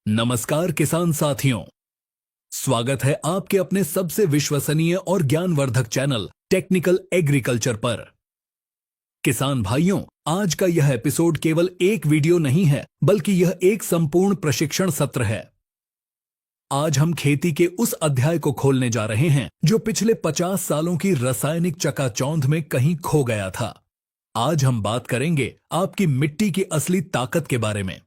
नमस्कार किसान साथियों, स्वागत है आपके अपने सबसे विश्वसनीय और ज्ञानवर्धक चैनल टेक्निकल एग्रीकल्चर पर। किसान भाइयों, आज का यह एपिसोड केवल एक वीडियो नहीं है, बल्कि यह एक संपूर्ण प्रशिक्षण सत्र है। आज हम खेती के उस अध्याय को खोलने जा रहे हैं जो पिछले 50 सालों की रासायनिक चकाचौंध में कहीं खो गया था। आज हम बात करेंगे आपकी मिट्टी की असली ताकत के बारे में।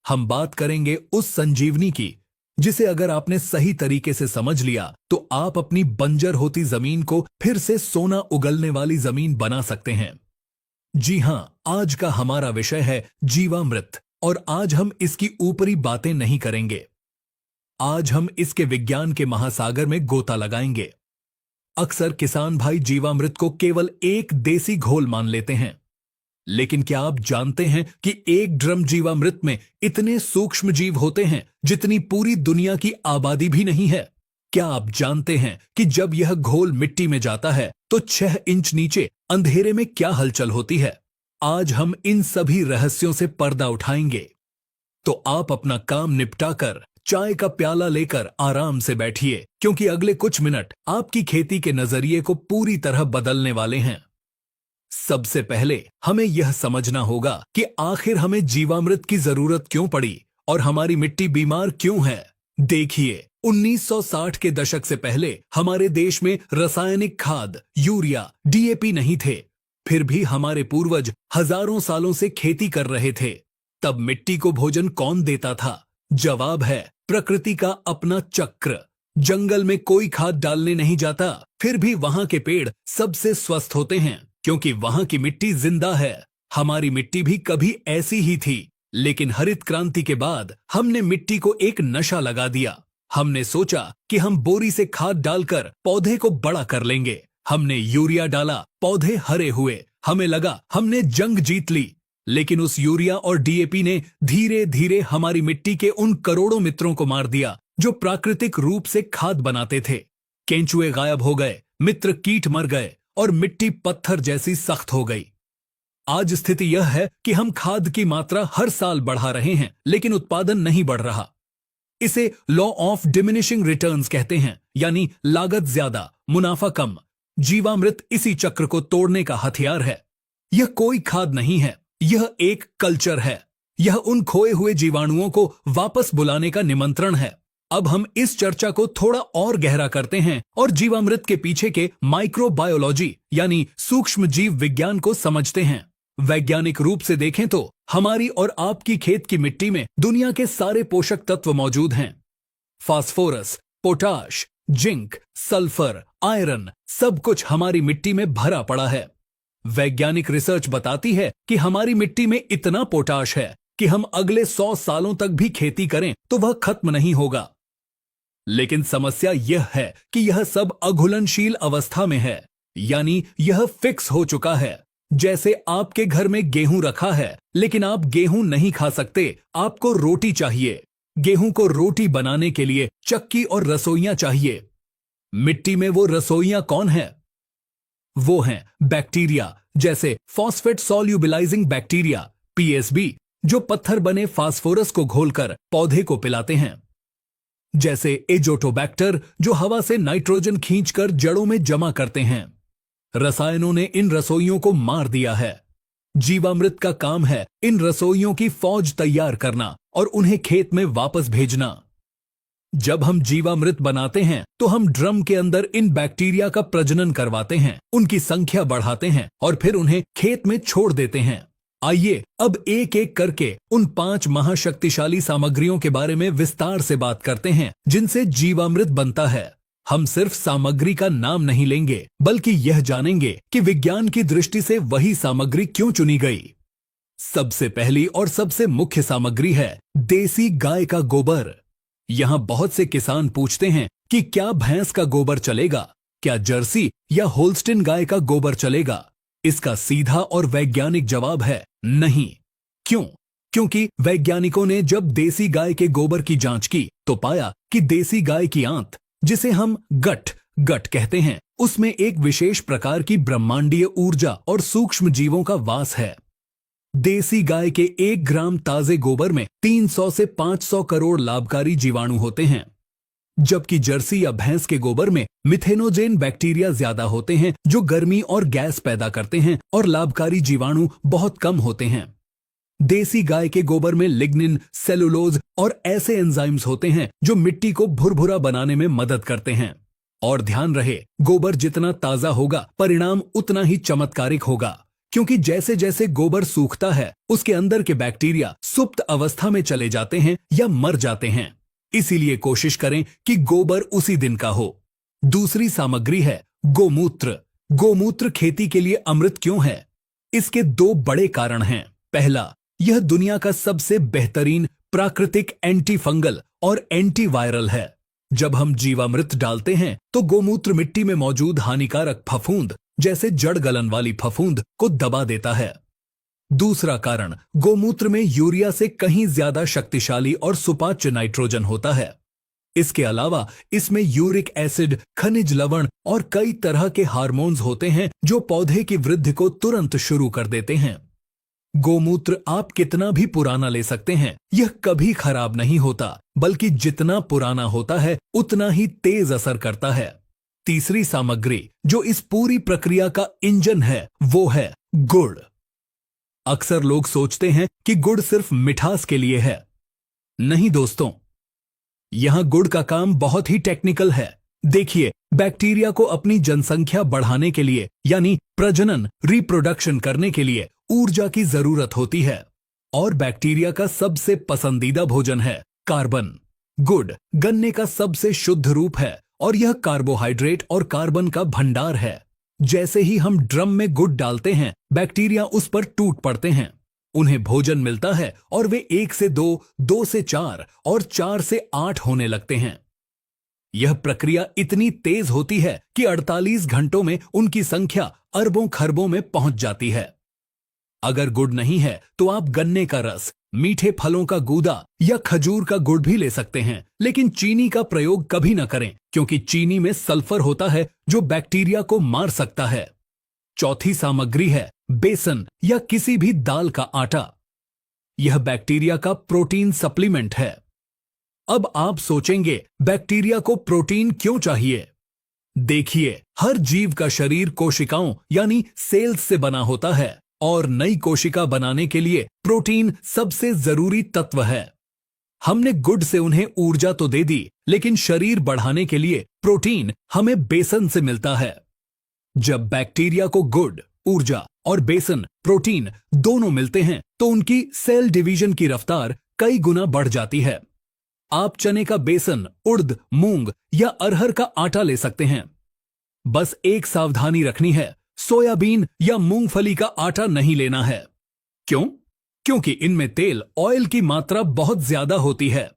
हम बात करेंगे उस संजीवनी की जिसे अगर आपने सही तरीके से समझ लिया तो आप अपनी बंजर होती जमीन को फिर से सोना उगलने वाली जमीन बना सकते हैं। जी हां, आज का हमारा विषय है जीवामृत, और आज हम इसकी ऊपरी बातें नहीं करेंगे। आज हम इसके विज्ञान के महासागर में गोता लगाएंगे। अक्सर किसान भाई जीवामृत को केवल एक देसी घोल मान लेते हैं, लेकिन क्या आप जानते हैं कि एक ड्रम जीवामृत में इतने सूक्ष्म जीव होते हैं जितनी पूरी दुनिया की आबादी भी नहीं है? क्या आप जानते हैं कि जब यह घोल मिट्टी में जाता है तो 6 इंच नीचे अंधेरे में क्या हलचल होती है? आज हम इन सभी रहस्यों से पर्दा उठाएंगे। तो आप अपना काम निपटाकर चाय का प्याला लेकर आराम से बैठिए, क्योंकि अगले कुछ मिनट आपकी खेती के नजरिए को पूरी तरह बदलने वाले हैं। सबसे पहले हमें यह समझना होगा कि आखिर हमें जीवामृत की जरूरत क्यों पड़ी और हमारी मिट्टी बीमार क्यों है। देखिए, 1960 के दशक से पहले हमारे देश में रासायनिक खाद, यूरिया, डीएपी नहीं थे। फिर भी हमारे पूर्वज हजारों सालों से खेती कर रहे थे। तब मिट्टी को भोजन कौन देता था? जवाब है प्रकृति का अपना चक्र। जंगल में कोई खाद डालने नहीं जाता, फिर भी वहां के पेड़ सबसे स्वस्थ होते हैं, क्योंकि वहां की मिट्टी जिंदा है। हमारी मिट्टी भी कभी ऐसी ही थी, लेकिन हरित क्रांति के बाद हमने मिट्टी को एक नशा लगा दिया। हमने सोचा कि हम बोरी से खाद डालकर पौधे को बड़ा कर लेंगे। हमने यूरिया डाला, पौधे हरे हुए। हमें लगा हमने जंग जीत ली, लेकिन उस यूरिया और डीएपी ने धीरे धीरे हमारी मिट्टी के उन करोड़ों मित्रों को मार दिया जो प्राकृतिक रूप से खाद बनाते थे। केंचुए गायब हो गए, मित्र कीट मर गए और मिट्टी पत्थर जैसी सख्त हो गई। आज स्थिति यह है कि हम खाद की मात्रा हर साल बढ़ा रहे हैं, लेकिन उत्पादन नहीं बढ़ रहा। इसे लॉ ऑफ डिमिनिशिंग रिटर्न्स कहते हैं, यानी लागत ज्यादा, मुनाफा कम। जीवामृत इसी चक्र को तोड़ने का हथियार है। यह कोई खाद नहीं है, यह एक कल्चर है। यह उन खोए हुए जीवाणुओं को वापस बुलाने का निमंत्रण है। अब हम इस चर्चा को थोड़ा और गहरा करते हैं और जीवामृत के पीछे के माइक्रोबायोलॉजी यानी सूक्ष्म जीव विज्ञान को समझते हैं। वैज्ञानिक रूप से देखें तो हमारी और आपकी खेत की मिट्टी में दुनिया के सारे पोषक तत्व मौजूद हैं। Phosphorus, potash, zinc, sulphur, iron, सब कुछ हमारी मिट्टी में भरा पड़ा है। वैज्ञानिक रिसर्च बताती है कि हमारी मिट्टी में इतना पोटाश है कि हम अगले 100 सालों तक भी खेती करें तो वह खत्म नहीं होगा। लेकिन समस्या यह है कि यह सब अघुलनशील अवस्था में है, यानी यह फिक्स हो चुका है। जैसे आपके घर में गेहूं रखा है, लेकिन आप गेहूं नहीं खा सकते, आपको रोटी चाहिए। गेहूं को रोटी बनाने के लिए चक्की और रसोइयां चाहिए। मिट्टी में वो रसोइयां कौन है? वो हैं बैक्टीरिया, जैसे फॉस्फेट सॉल्युबिलाइजिंग बैक्टीरिया पीएसबी, जो पत्थर बने फास्फोरस को घोलकर पौधे को पिलाते हैं। जैसे एजोटोबैक्टर, जो हवा से नाइट्रोजन खींचकर जड़ों में जमा करते हैं। रसायनों ने इन रसोइयों को मार दिया है। जीवामृत का काम है इन रसोइयों की फौज तैयार करना और उन्हें खेत में वापस भेजना। जब हम जीवामृत बनाते हैं तो हम ड्रम के अंदर इन बैक्टीरिया का प्रजनन करवाते हैं, उनकी संख्या बढ़ाते हैं और फिर उन्हें खेत में छोड़ देते हैं। आइए अब एक एक करके उन 5 महाशक्तिशाली सामग्रियों के बारे में विस्तार से बात करते हैं जिनसे जीवामृत बनता है। हम सिर्फ सामग्री का नाम नहीं लेंगे, बल्कि यह जानेंगे कि विज्ञान की दृष्टि से वही सामग्री क्यों चुनी गई। सबसे पहली और सबसे मुख्य सामग्री है देसी गाय का गोबर। यहां बहुत से किसान पूछते हैं कि क्या भैंस का गोबर चलेगा, क्या जर्सी या होल्स्टिन गाय का गोबर चलेगा? इसका सीधा और वैज्ञानिक जवाब है नहीं। क्यों? क्योंकि वैज्ञानिकों ने जब देसी गाय के गोबर की जांच की तो पाया कि देसी गाय की आंत, जिसे हम गट कहते हैं, उसमें एक विशेष प्रकार की ब्रह्मांडीय ऊर्जा और सूक्ष्म जीवों का वास है। देसी गाय के 1 ग्राम ताजे गोबर में 300 से 500 करोड़ लाभकारी जीवाणु होते हैं, जबकि जर्सी या भैंस के गोबर में मिथेनोजेन बैक्टीरिया ज्यादा होते हैं जो गर्मी और गैस पैदा करते हैं और लाभकारी जीवाणु बहुत कम होते हैं। देसी गाय के गोबर में लिग्निन, सेलुलोज और ऐसे एंजाइम्स होते हैं जो मिट्टी को भुरभुरा बनाने में मदद करते हैं। और ध्यान रहे, गोबर जितना ताजा होगा परिणाम उतना ही चमत्कारिक होगा, क्योंकि जैसे जैसे गोबर सूखता है उसके अंदर के बैक्टीरिया सुप्त अवस्था में चले जाते हैं या मर जाते हैं। इसीलिए कोशिश करें कि गोबर उसी दिन का हो। दूसरी सामग्री है गोमूत्र। गोमूत्र खेती के लिए अमृत क्यों है? इसके 2 बड़े कारण हैं। पहला, यह दुनिया का सबसे बेहतरीन प्राकृतिक एंटी फंगल और एंटी वायरल है। जब हम जीवामृत डालते हैं तो गोमूत्र मिट्टी में मौजूद हानिकारक फफूंद जैसे जड़ गलन वाली फफूंद को दबा देता है। दूसरा कारण, गोमूत्र में यूरिया से कहीं ज्यादा शक्तिशाली और सुपाच्य नाइट्रोजन होता है। इसके अलावा इसमें यूरिक एसिड, खनिज लवण और कई तरह के हार्मोन्स होते हैं जो पौधे की वृद्धि को तुरंत शुरू कर देते हैं। गोमूत्र आप कितना भी पुराना ले सकते हैं, यह कभी खराब नहीं होता, बल्कि जितना पुराना होता है उतना ही तेज असर करता है। तीसरी सामग्री जो इस पूरी प्रक्रिया का इंजन है वो है गुड़। अक्सर लोग सोचते हैं कि गुड़ सिर्फ मिठास के लिए है। नहीं दोस्तों, यहां गुड़ का काम बहुत ही टेक्निकल है। देखिए, बैक्टीरिया को अपनी जनसंख्या बढ़ाने के लिए यानी प्रजनन, रिप्रोडक्शन करने के लिए ऊर्जा की जरूरत होती है, और बैक्टीरिया का सबसे पसंदीदा भोजन है कार्बन। गुड़ गन्ने का सबसे शुद्ध रूप है और यह कार्बोहाइड्रेट और कार्बन का भंडार है। जैसे ही हम ड्रम में गुड़ डालते हैं, बैक्टीरिया उस पर टूट पड़ते हैं, उन्हें भोजन मिलता है और वे 1 से 2, 2 से 4 और 4 से 8 होने लगते हैं। यह प्रक्रिया इतनी तेज होती है कि 48 घंटों में उनकी संख्या अरबों खरबों में पहुंच जाती है। अगर गुड़ नहीं है तो आप गन्ने का रस, मीठे फलों का गूदा या खजूर का गुड़ भी ले सकते हैं, लेकिन चीनी का प्रयोग कभी न करें, क्योंकि चीनी में सल्फर होता है जो बैक्टीरिया को मार सकता है। चौथी सामग्री है बेसन या किसी भी दाल का आटा। यह बैक्टीरिया का प्रोटीन सप्लीमेंट है। अब आप सोचेंगे, बैक्टीरिया को प्रोटीन क्यों चाहिए? देखिए, हर जीव का शरीर कोशिकाओं यानी सेल्स से बना होता है और नई कोशिका बनाने के लिए प्रोटीन सबसे जरूरी तत्व है। हमने गुड़ से उन्हें ऊर्जा तो दे दी, लेकिन शरीर बढ़ाने के लिए प्रोटीन हमें बेसन से मिलता है। जब बैक्टीरिया को गुड़, ऊर्जा और बेसन, प्रोटीन दोनों मिलते हैं तो उनकी सेल डिवीजन की रफ्तार कई गुना बढ़ जाती है। आप चने का बेसन, उड़द, मूंग या अरहर का आटा ले सकते हैं। बस एक सावधानी रखनी है, सोयाबीन या मूंगफली का आटा नहीं लेना है। क्यों? क्योंकि इनमें तेल, ऑयल की मात्रा बहुत ज्यादा होती है।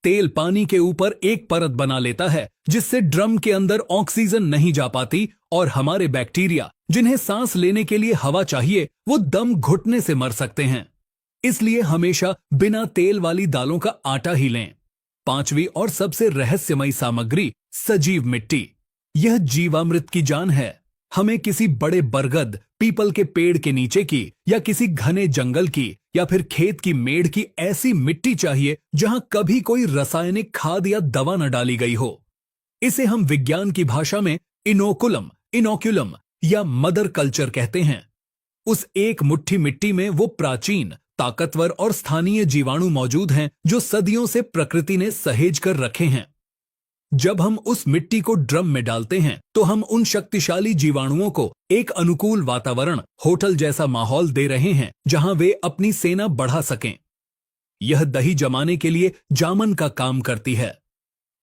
तेल पानी के ऊपर एक परत बना लेता है, जिससे ड्रम के अंदर ऑक्सीजन नहीं जा पाती और हमारे बैक्टीरिया, जिन्हें सांस लेने के लिए हवा चाहिए, वो दम घुटने से मर सकते हैं। इसलिए हमेशा बिना तेल वाली दालों का आटा ही लें। पांचवी और सबसे रहस्यमयी सामग्री सजीव मिट्टी। यह जीवामृत की जान है। हमें किसी बड़े बरगद, पीपल के पेड़ के नीचे की या किसी घने जंगल की या फिर खेत की मेड़ की ऐसी मिट्टी चाहिए जहां कभी कोई रासायनिक खाद या दवा न डाली गई हो। इसे हम विज्ञान की भाषा में इनोकुलम या मदर कल्चर कहते हैं। उस एक मुट्ठी मिट्टी में वो प्राचीन, ताकतवर और स्थानीय जीवाणु मौजूद हैं जो सदियों से प्रकृति ने सहेज कर रखे हैं। जब हम उस मिट्टी को ड्रम में डालते हैं तो हम उन शक्तिशाली जीवाणुओं को एक अनुकूल वातावरण, होटल जैसा माहौल दे रहे हैं जहां वे अपनी सेना बढ़ा सकें। यह दही जमाने के लिए जामन का काम करती है।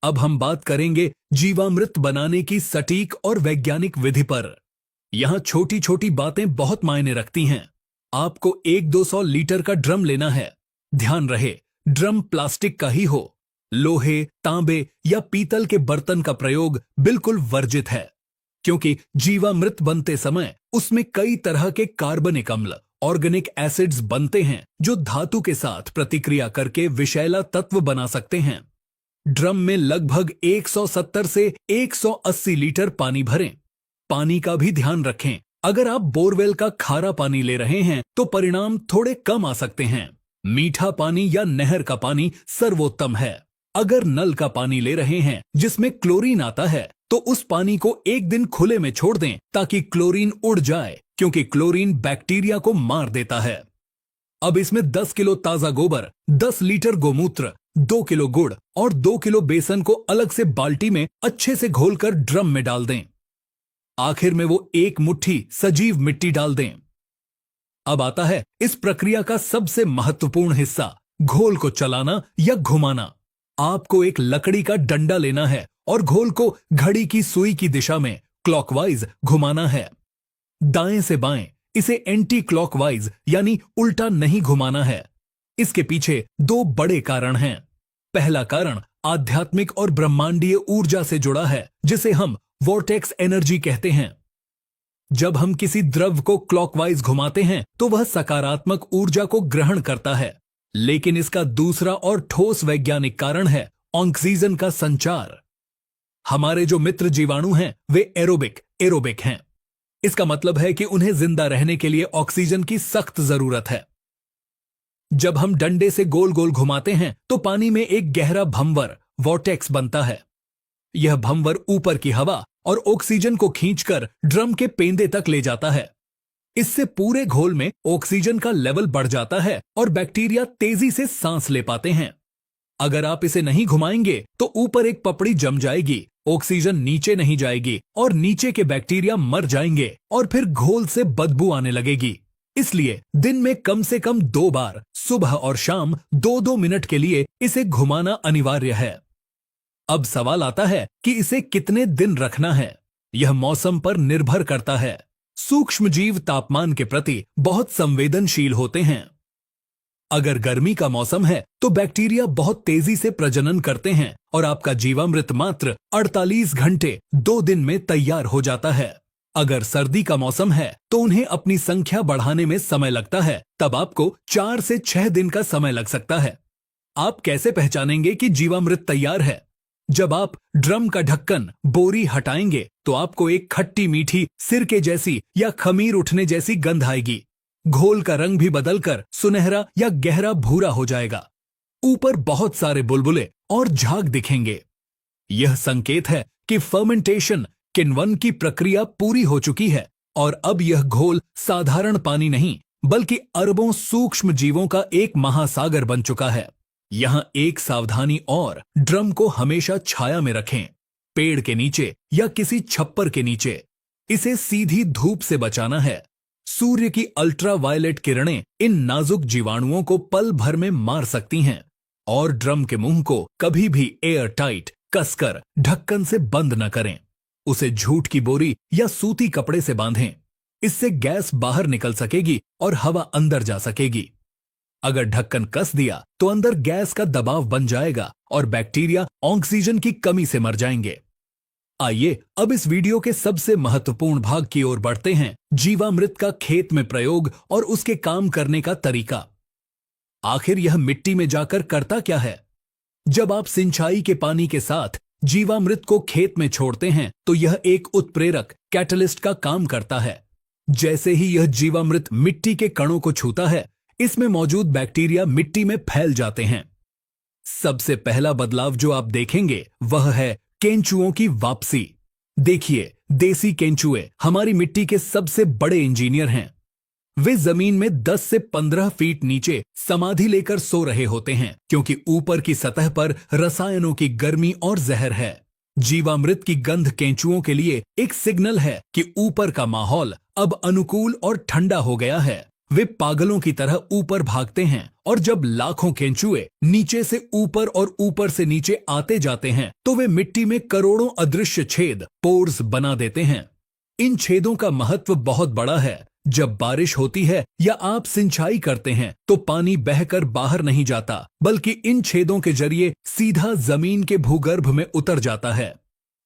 अब हम बात करेंगे जीवामृत बनाने की सटीक और वैज्ञानिक विधि पर। यहां छोटी छोटी बातें बहुत मायने रखती हैं। आपको 100-200 लीटर का ड्रम लेना है। ध्यान रहे, ड्रम प्लास्टिक का ही हो। लोहे, तांबे या पीतल के बर्तन का प्रयोग बिल्कुल वर्जित है, क्योंकि जीवामृत बनते समय उसमें कई तरह के कार्बनिक अम्ल, ऑर्गेनिक एसिड्स बनते हैं जो धातु के साथ प्रतिक्रिया करके विषैला तत्व बना सकते हैं। ड्रम में लगभग 170 से 180 लीटर पानी भरें। पानी का भी ध्यान रखें, अगर आप बोरवेल का खारा पानी ले रहे हैं तो परिणाम थोड़े कम आ सकते हैं। मीठा पानी या नहर का पानी सर्वोत्तम है। अगर नल का पानी ले रहे हैं जिसमें क्लोरीन आता है तो उस पानी को एक दिन खुले में छोड़ दें ताकि क्लोरीन उड़ जाए, क्योंकि क्लोरीन बैक्टीरिया को मार देता है। अब इसमें 10 किलो ताजा गोबर, 10 लीटर गोमूत्र, 2 किलो गुड़ और 2 किलो बेसन को अलग से बाल्टी में अच्छे से घोलकर ड्रम में डाल दें। आखिर में वो 1 मुट्ठी सजीव मिट्टी डाल दें। अब आता है इस प्रक्रिया का सबसे महत्वपूर्ण हिस्सा, घोल को चलाना या घुमाना। आपको एक लकड़ी का डंडा लेना है और घोल को घड़ी की सुई की दिशा में क्लॉकवाइज घुमाना है। दाएं से बाएं, इसे एंटी क्लॉकवाइज यानी उल्टा नहीं घुमाना है। इसके पीछे 2 बड़े कारण हैं। पहला कारण आध्यात्मिक और ब्रह्मांडीय ऊर्जा से जुड़ा है, जिसे हम वोर्टेक्स एनर्जी कहते हैं। जब हम किसी द्रव को क्लॉकवाइज घुमाते हैं तो वह सकारात्मक ऊर्जा को ग्रहण करता है। लेकिन इसका दूसरा और ठोस वैज्ञानिक कारण है ऑक्सीजन का संचार। हमारे जो मित्र जीवाणु हैं वे एरोबिक हैं। इसका मतलब है कि उन्हें जिंदा रहने के लिए ऑक्सीजन की सख्त जरूरत है। जब हम डंडे से गोल गोल घुमाते हैं तो पानी में एक गहरा भंवर वोर्टेक्स बनता है। यह भंवर ऊपर की हवा और ऑक्सीजन को खींचकर ड्रम के पेंदे तक ले जाता है। इससे पूरे घोल में ऑक्सीजन का लेवल बढ़ जाता है और बैक्टीरिया तेजी से सांस ले पाते हैं। अगर आप इसे नहीं घुमाएंगे तो ऊपर एक पपड़ी जम जाएगी, ऑक्सीजन नीचे नहीं जाएगी और नीचे के बैक्टीरिया मर जाएंगे और फिर घोल से बदबू आने लगेगी। इसलिए दिन में कम से कम 2 बार, सुबह और शाम 2-2 मिनट के लिए इसे घुमाना अनिवार्य है। अब सवाल आता है कि इसे कितने दिन रखना है। यह मौसम पर निर्भर करता है। सूक्ष्मजीव तापमान के प्रति बहुत संवेदनशील होते हैं। अगर गर्मी का मौसम है तो बैक्टीरिया बहुत तेजी से प्रजनन करते हैं और आपका जीवामृत मात्र 48 घंटे 2 दिन में तैयार हो जाता है। अगर सर्दी का मौसम है तो उन्हें अपनी संख्या बढ़ाने में समय लगता है, तब आपको 4 से 6 दिन का समय लग सकता है। आप कैसे पहचानेंगे कि जीवामृत तैयार है? जब आप ड्रम का ढक्कन, बोरी हटाएंगे तो आपको एक खट्टी मीठी सिरके जैसी या खमीर उठने जैसी गंध आएगी। घोल का रंग भी बदलकर सुनहरा या गहरा भूरा हो जाएगा। ऊपर बहुत सारे बुलबुले और झाग दिखेंगे। यह संकेत है कि फर्मेंटेशन किण्वन की प्रक्रिया पूरी हो चुकी है और अब यह घोल साधारण पानी नहीं बल्कि अरबों सूक्ष्म जीवों का एक महासागर बन चुका है। यहां एक सावधानी और, ड्रम को हमेशा छाया में रखें, पेड़ के नीचे या किसी छप्पर के नीचे। इसे सीधी धूप से बचाना है। सूर्य की अल्ट्रावायलेट किरणें इन नाजुक जीवाणुओं को पल भर में मार सकती हैं। और ड्रम के मुंह को कभी भी एयर टाइट कसकर ढक्कन से बंद न करें। उसे जूट की बोरी या सूती कपड़े से बांधें। इससे गैस बाहर निकल सकेगी और हवा अंदर जा सकेगी। अगर ढक्कन कस दिया तो अंदर गैस का दबाव बन जाएगा और बैक्टीरिया ऑक्सीजन की कमी से मर जाएंगे। आइए अब इस वीडियो के सबसे महत्वपूर्ण भाग की ओर बढ़ते हैं, जीवामृत का खेत में प्रयोग और उसके काम करने का तरीका। आखिर यह मिट्टी में जाकर करता क्या है? जब आप सिंचाई के पानी के साथ जीवामृत को खेत में छोड़ते हैं तो यह एक उत्प्रेरक कैटलिस्ट का काम करता है। जैसे ही यह जीवामृत मिट्टी के कणों को छूता है, इसमें मौजूद बैक्टीरिया मिट्टी में फैल जाते हैं। सबसे पहला बदलाव जो आप देखेंगे वह है केंचुओं की वापसी। देखिए, देसी केंचुए हमारी मिट्टी के सबसे बड़े इंजीनियर हैं। वे जमीन में 10 से 15 फीट नीचे समाधि लेकर सो रहे होते हैं, क्योंकि ऊपर की सतह पर रसायनों की गर्मी और जहर है। जीवामृत की गंध केंचुओं के लिए एक सिग्नल है कि ऊपर का माहौल अब अनुकूल और ठंडा हो गया है। वे पागलों की तरह ऊपर भागते हैं और जब लाखों केंचुए नीचे से ऊपर और ऊपर से नीचे आते जाते हैं तो वे मिट्टी में करोड़ों अदृश्य छेद, पोर्स बना देते हैं। इन छेदों का महत्व बहुत बड़ा है। जब बारिश होती है या आप सिंचाई करते हैं तो पानी बहकर बाहर नहीं जाता, बल्कि इन छेदों के जरिए सीधा जमीन के भूगर्भ में उतर जाता है।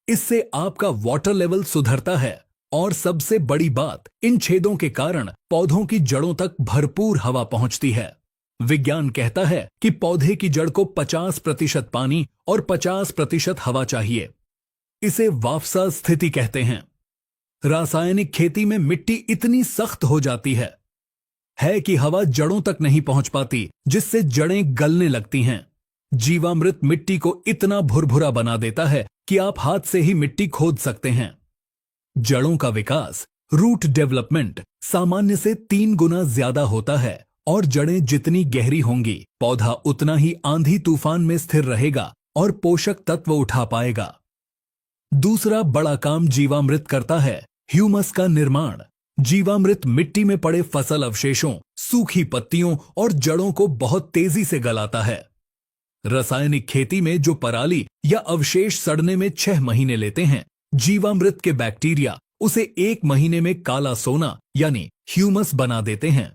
इससे आपका वाटर लेवल सुधरता है और सबसे बड़ी बात, इन छेदों के कारण पौधों की जड़ों तक भरपूर हवा पहुंचती है। विज्ञान कहता है कि पौधे की जड़ को 50% पानी और 50% हवा चाहिए। इसे वाफसा स्थिति कहते हैं। रासायनिक खेती में मिट्टी इतनी सख्त हो जाती है कि हवा जड़ों तक नहीं पहुंच पाती, जिससे जड़ें गलने लगती हैं। जीवामृत मिट्टी को इतना भुरभुरा बना देता है कि आप हाथ से ही मिट्टी खोद सकते हैं। जड़ों का विकास, रूट डेवलपमेंट, सामान्य से 3 गुना ज्यादा होता है और जड़ें जितनी गहरी होंगी, पौधा उतना ही आंधी तूफान में स्थिर रहेगा और पोषक तत्व उठा पाएगा। दूसरा बड़ा काम जीवामृत करता है ह्यूमस का निर्माण। जीवामृत मिट्टी में पड़े फसल अवशेषों, सूखी पत्तियों और जड़ों को बहुत तेजी से गलाता है। रासायनिक खेती में जो पराली या अवशेष सड़ने में 6 महीने लेते हैं, जीवामृत के बैक्टीरिया उसे 1 महीने में काला सोना यानी ह्यूमस बना देते हैं।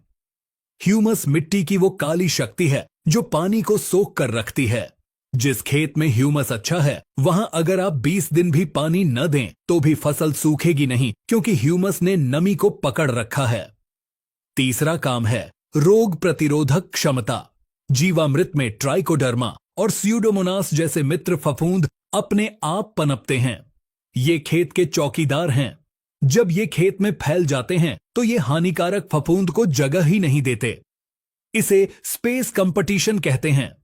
ह्यूमस मिट्टी की वो काली शक्ति है जो पानी को सोख कर रखती है। जिस खेत में ह्यूमस अच्छा है, वहां अगर आप 20 दिन भी पानी न दें तो भी फसल सूखेगी नहीं, क्योंकि ह्यूमस ने नमी को पकड़ रखा है। तीसरा काम है रोग प्रतिरोधक क्षमता। जीवामृत में ट्राइकोडर्मा और स्यूडोमोनास जैसे मित्र फफूंद अपने आप पनपते हैं। ये खेत के चौकीदार हैं। जब ये खेत में फैल जाते हैं तो ये हानिकारक फफूंद को जगह ही नहीं देते। इसे स्पेस कंपटीशन कहते हैं।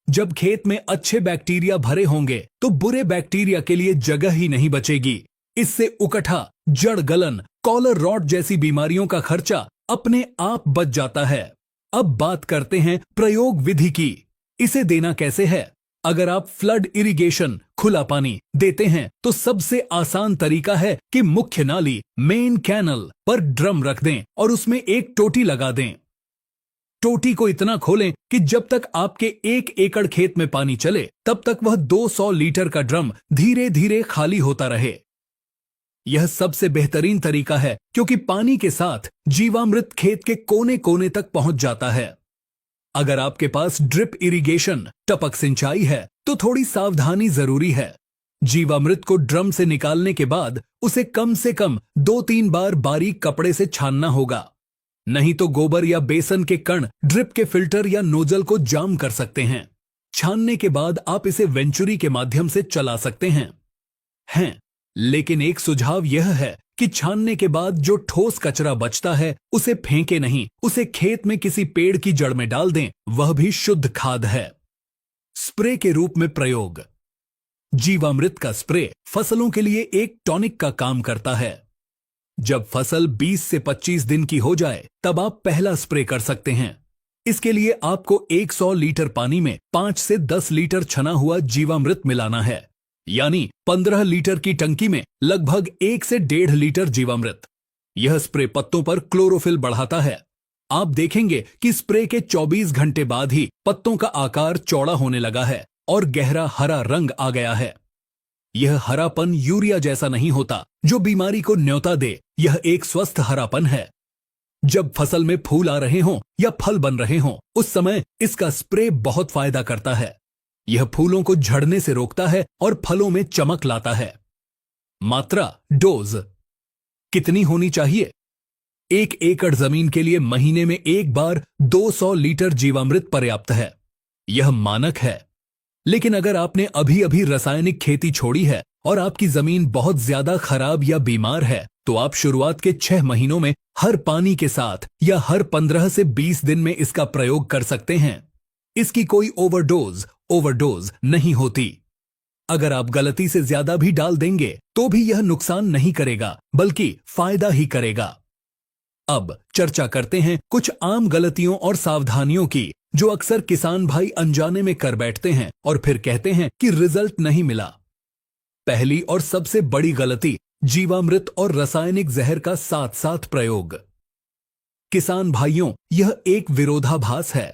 जब खेत में अच्छे बैक्टीरिया भरे होंगे तो बुरे बैक्टीरिया के लिए जगह ही नहीं बचेगी। इससे उकठा, जड़ गलन, कॉलर रॉट जैसी बीमारियों का खर्चा अपने आप बच जाता है। अब बात करते हैं प्रयोग विधि की। इसे देना कैसे है? अगर आप फ्लड इरिगेशन, खुला पानी देते हैं तो सबसे आसान तरीका है कि मुख्य नाली, मेन कैनल पर ड्रम रख दें और उसमें एक टोटी लगा दें। टोटी को इतना खोलें कि जब तक आपके 1 एकड़ खेत में पानी चले तब तक वह 200 लीटर का ड्रम धीरे धीरे खाली होता रहे। यह सबसे बेहतरीन तरीका है, क्योंकि पानी के साथ जीवामृत खेत के कोने कोने तक पहुंच जाता है। अगर आपके पास ड्रिप इरिगेशन, टपक सिंचाई है तो थोड़ी सावधानी जरूरी है। जीवामृत को ड्रम से निकालने के बाद उसे कम से कम 2-3 बार बारीक कपड़े से छानना होगा, नहीं तो गोबर या बेसन के कण ड्रिप के फिल्टर या नोजल को जाम कर सकते हैं। छानने के बाद आप इसे वेंचुरी के माध्यम से चला सकते हैं। लेकिन एक सुझाव यह है कि छानने के बाद जो ठोस कचरा बचता है उसे फेंके नहीं, उसे खेत में किसी पेड़ की जड़ में डाल दें, वह भी शुद्ध खाद है। स्प्रे के रूप में प्रयोग। जीवामृत का स्प्रे फसलों के लिए एक टॉनिक का काम करता है। जब फसल 20 से 25 दिन की हो जाए तब आप पहला स्प्रे कर सकते हैं। इसके लिए आपको 100 लीटर पानी में 5 से 10 लीटर छना हुआ जीवामृत मिलाना है, यानी 15 लीटर की टंकी में लगभग 1 से 1.5 लीटर जीवामृत। यह स्प्रे पत्तों पर क्लोरोफिल बढ़ाता है। आप देखेंगे कि स्प्रे के 24 घंटे बाद ही पत्तों का आकार चौड़ा होने लगा है और गहरा हरा रंग आ गया है। यह हरापन यूरिया जैसा नहीं होता जो बीमारी को न्योता दे, यह एक स्वस्थ हरापन है। जब फसल में फूल आ रहे हों या फल बन रहे हों, उस समय इसका स्प्रे बहुत फायदा करता है। यह फूलों को झड़ने से रोकता है और फलों में चमक लाता है। मात्रा, डोज कितनी होनी चाहिए? 1 एकड़ जमीन के लिए महीने में 1 बार 200 लीटर जीवामृत पर्याप्त है। यह मानक है। लेकिन अगर आपने अभी अभी रासायनिक खेती छोड़ी है और आपकी जमीन बहुत ज्यादा खराब या बीमार है, तो आप शुरुआत के 6 महीनों में हर पानी के साथ या हर 15 से 20 दिन में इसका प्रयोग कर सकते हैं। इसकी कोई ओवरडोज नहीं होती। अगर आप गलती से ज्यादा भी डाल देंगे तो भी यह नुकसान नहीं करेगा, बल्कि फायदा ही करेगा। अब चर्चा करते हैं कुछ आम गलतियों और सावधानियों की जो अक्सर किसान भाई अनजाने में कर बैठते हैं और फिर कहते हैं कि रिजल्ट नहीं मिला। पहली और सबसे बड़ी गलती, जीवामृत और रासायनिक जहर का साथ साथ प्रयोग। किसान भाइयों, यह एक विरोधाभास है।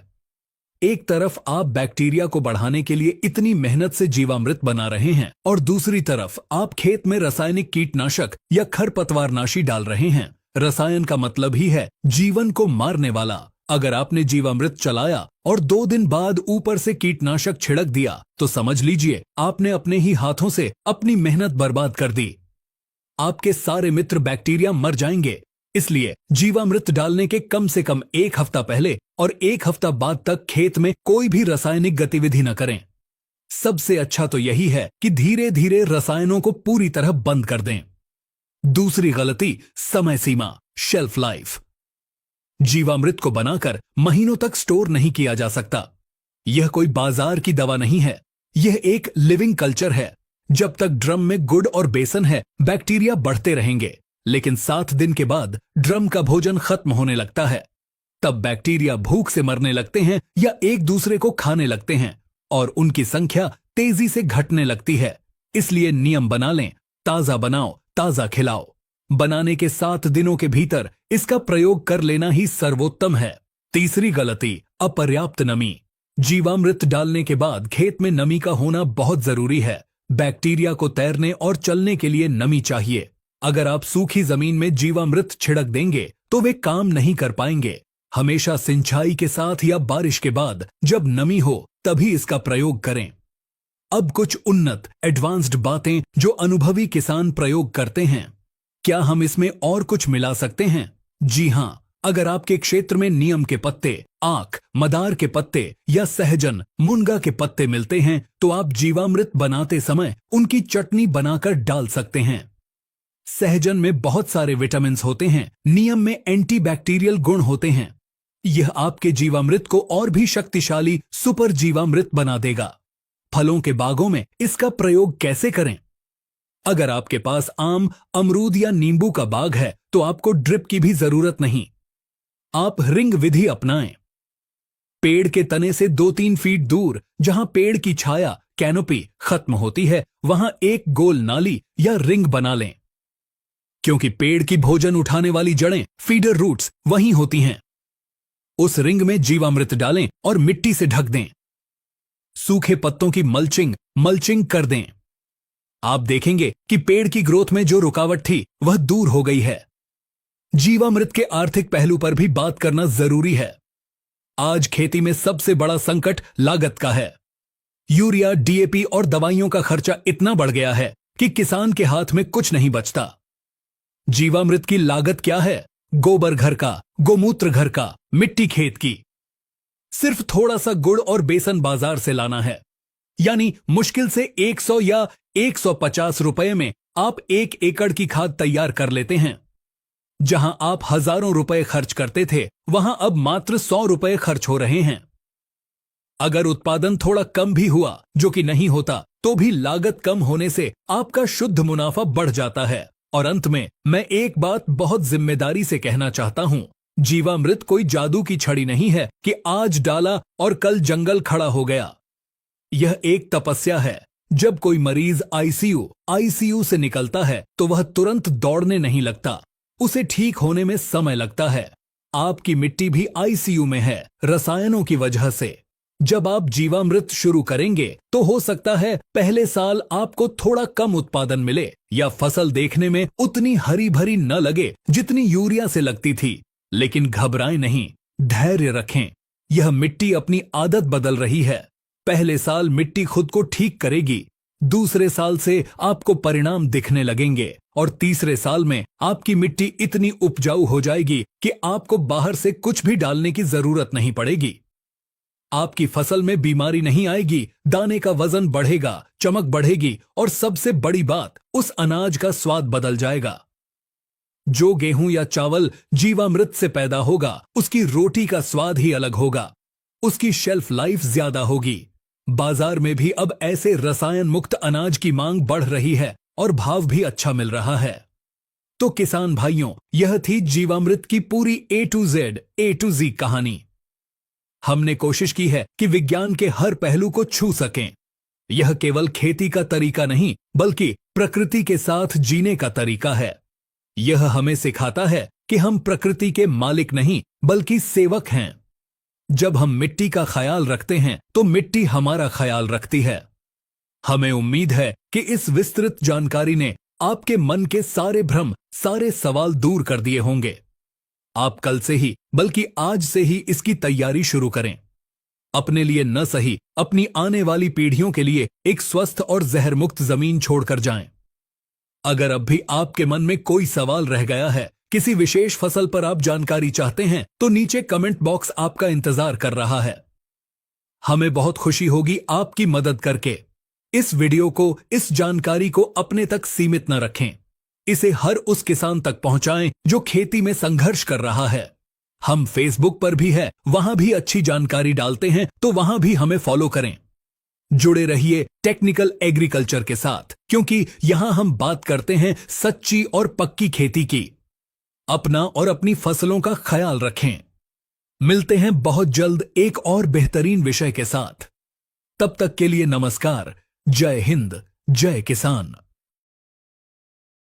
एक तरफ आप बैक्टीरिया को बढ़ाने के लिए इतनी मेहनत से जीवामृत बना रहे हैं और दूसरी तरफ आप खेत में रासायनिक कीटनाशक या खरपतवारनाशी डाल रहे हैं। रसायन का मतलब ही है जीवन को मारने वाला। अगर आपने जीवामृत चलाया और 2 दिन बाद ऊपर से कीटनाशक छिड़क दिया तो समझ लीजिए आपने अपने ही हाथों से अपनी मेहनत बर्बाद कर दी। आपके सारे मित्र बैक्टीरिया मर जाएंगे। इसलिए जीवामृत डालने के कम से कम 1 हफ्ता पहले और 1 हफ्ता बाद तक खेत में कोई भी रासायनिक गतिविधि न करें। सबसे अच्छा तो यही है कि धीरे धीरे रसायनों को पूरी तरह बंद कर दें। दूसरी गलती, समय सीमा, शेल्फ लाइफ। जीवामृत को बनाकर महीनों तक स्टोर नहीं किया जा सकता। यह कोई बाजार की दवा नहीं है, यह एक लिविंग कल्चर है। जब तक ड्रम में गुड़ और बेसन है, बैक्टीरिया बढ़ते रहेंगे, लेकिन 7 दिन के बाद ड्रम का भोजन खत्म होने लगता है। तब बैक्टीरिया भूख से मरने लगते हैं या एक दूसरे को खाने लगते हैं और उनकी संख्या तेजी से घटने लगती है। इसलिए नियम बना लें, ताजा बनाओ, ताजा खिलाओ। बनाने के 7 दिनों के भीतर इसका प्रयोग कर लेना ही सर्वोत्तम है। तीसरी गलती, अपर्याप्त नमी। जीवामृत डालने के बाद खेत में नमी का होना बहुत जरूरी है। बैक्टीरिया को तैरने और चलने के लिए नमी चाहिए। अगर आप सूखी जमीन में जीवामृत छिड़क देंगे तो वे काम नहीं कर पाएंगे। हमेशा सिंचाई के साथ या बारिश के बाद जब नमी हो तभी इसका प्रयोग करें। अब कुछ उन्नत एडवांस्ड बातें जो अनुभवी किसान प्रयोग करते हैं। क्या हम इसमें और कुछ मिला सकते हैं? जी हां, अगर आपके क्षेत्र में नीम के पत्ते, आक, मदार के पत्ते या सहजन, मुनगा के पत्ते मिलते हैं तो आप जीवामृत बनाते समय उनकी चटनी बनाकर डाल सकते हैं। सहजन में बहुत सारे विटामिन होते हैं, नीम में एंटीबैक्टीरियल गुण होते हैं। यह आपके जीवामृत को और भी शक्तिशाली सुपर जीवामृत बना देगा। फलों के बागों में इसका प्रयोग कैसे करें? अगर आपके पास आम, अमरूद या नींबू का बाग है तो आपको ड्रिप की भी जरूरत नहीं। आप रिंग विधि अपनाएं। पेड़ के तने से 2-3 फीट दूर जहां पेड़ की छाया, कैनोपी खत्म होती है, वहां एक गोल नाली या रिंग बना लें। क्योंकि पेड़ की भोजन उठाने वाली जड़ें, फीडर रूट्स वहीं होती हैं। उस रिंग में जीवामृत डालें और मिट्टी से ढक दें। सूखे पत्तों की मल्चिंग कर दें। आप देखेंगे कि पेड़ की ग्रोथ में जो रुकावट थी वह दूर हो गई है। जीवामृत के आर्थिक पहलू पर भी बात करना जरूरी है। आज खेती में सबसे बड़ा संकट लागत का है। यूरिया, डीएपी और दवाइयों का खर्चा इतना बढ़ गया है कि किसान के हाथ में कुछ नहीं बचता। जीवामृत की लागत क्या है? गोबर घर का, गोमूत्र घर का, मिट्टी खेत की। सिर्फ थोड़ा सा गुड़ और बेसन बाजार से लाना है, यानी मुश्किल से 100 या 150 रुपए में आप 1 एकड़ की खाद तैयार कर लेते हैं। जहां आप हजारों रुपए खर्च करते थे, वहां अब मात्र 100 रुपए खर्च हो रहे हैं। अगर उत्पादन थोड़ा कम भी हुआ, जो कि नहीं होता, तो भी लागत कम होने से आपका शुद्ध मुनाफा बढ़ जाता है। और अंत में मैं एक बात बहुत जिम्मेदारी से कहना चाहता हूं, जीवामृत कोई जादू की छड़ी नहीं है कि आज डाला और कल जंगल खड़ा हो गया। यह एक तपस्या है। जब कोई मरीज आईसीयू से निकलता है तो वह तुरंत दौड़ने नहीं लगता, उसे ठीक होने में समय लगता है। आपकी मिट्टी भी आईसीयू में है, रसायनों की वजह से। जब आप जीवामृत शुरू करेंगे तो हो सकता है पहले साल आपको थोड़ा कम उत्पादन मिले या फसल देखने में उतनी हरी भरी न लगे जितनी यूरिया से लगती थी। लेकिन घबराएं नहीं, धैर्य रखें। यह मिट्टी अपनी आदत बदल रही है। पहले साल मिट्टी खुद को ठीक करेगी, दूसरे साल से आपको परिणाम दिखने लगेंगे और तीसरे साल में आपकी मिट्टी इतनी उपजाऊ हो जाएगी कि आपको बाहर से कुछ भी डालने की जरूरत नहीं पड़ेगी। आपकी फसल में बीमारी नहीं आएगी, दाने का वजन बढ़ेगा, चमक बढ़ेगी और सबसे बड़ी बात, उस अनाज का स्वाद बदल जाएगा। जो गेहूं या चावल जीवामृत से पैदा होगा, उसकी रोटी का स्वाद ही अलग होगा, उसकी शेल्फ लाइफ ज्यादा होगी। बाजार में भी अब ऐसे रसायन मुक्त अनाज की मांग बढ़ रही है और भाव भी अच्छा मिल रहा है। तो किसान भाइयों, यह थी जीवामृत की पूरी A to Z कहानी। हमने कोशिश की है कि विज्ञान के हर पहलू को छू सकें। यह केवल खेती का तरीका नहीं, बल्कि प्रकृति के साथ जीने का तरीका है। यह हमें सिखाता है कि हम प्रकृति के मालिक नहीं, बल्कि सेवक हैं। जब हम मिट्टी का ख्याल रखते हैं तो मिट्टी हमारा ख्याल रखती है। हमें उम्मीद है कि इस विस्तृत जानकारी ने आपके मन के सारे भ्रम, सारे सवाल दूर कर दिए होंगे। आप कल से ही, बल्कि आज से ही इसकी तैयारी शुरू करें। अपने लिए न सही, अपनी आने वाली पीढ़ियों के लिए एक स्वस्थ और जहर मुक्त जमीन छोड़कर जाएं। अगर अब भी आपके मन में कोई सवाल रह गया है, किसी विशेष फसल पर आप जानकारी चाहते हैं, तो नीचे कमेंट बॉक्स आपका इंतजार कर रहा है। हमें बहुत खुशी होगी आपकी मदद करके। इस वीडियो को, इस जानकारी को अपने तक सीमित न रखें। इसे हर उस किसान तक पहुंचाएं जो खेती में संघर्ष कर रहा है। हम फेसबुक पर भी है, वहां भी अच्छी जानकारी डालते हैं, तो वहां भी हमें फॉलो करें। जुड़े रहिए टेक्निकल एग्रीकल्चर के साथ, क्योंकि यहां हम बात करते हैं सच्ची और पक्की खेती की। अपना और अपनी फसलों का ख्याल रखें। मिलते हैं बहुत जल्द एक और बेहतरीन विषय के साथ। तब तक के लिए नमस्कार। जय हिंद, जय किसान।